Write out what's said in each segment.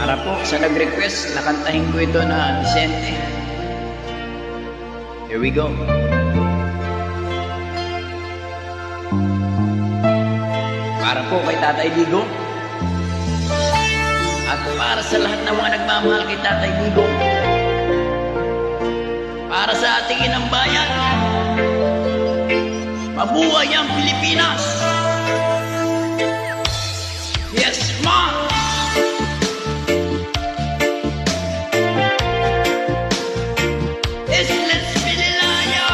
Para po sa nag-request, nakantahin ko ito na Vicente. Here we go. Para po kay Tatay Digo. At para sa lahat ng mga nagmamahal kay Tatay Digo. Para sa ating inang bayan. Mabuhay ang Pilipinas! Yes, Ma! Let's Pililaya!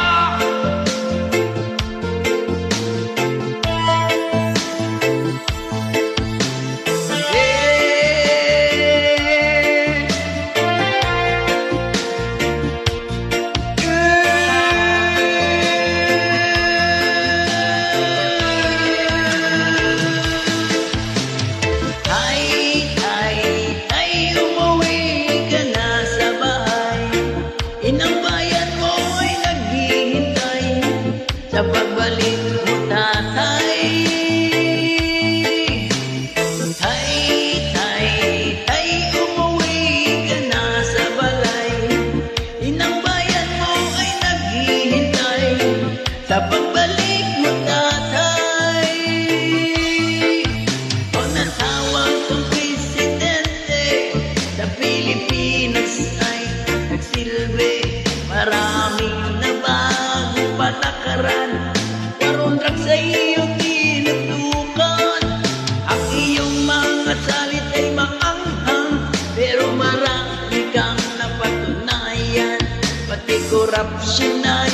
Inang bayan mo ay naghihintay sa pagbalik mo, tatay. Tay, umuwi ka na sa balay. Inang bayan mo ay naghihintay sa pagbalik mo, tatay. Pag natawag kong presidente sa Pilipinas ay nagsilbi. Maraming nabagong patakaran, parundrang sa iyong tinutukan. Ang iyong mga salit ay maanghang, pero marami kang napatunayan. Pati korupsyon na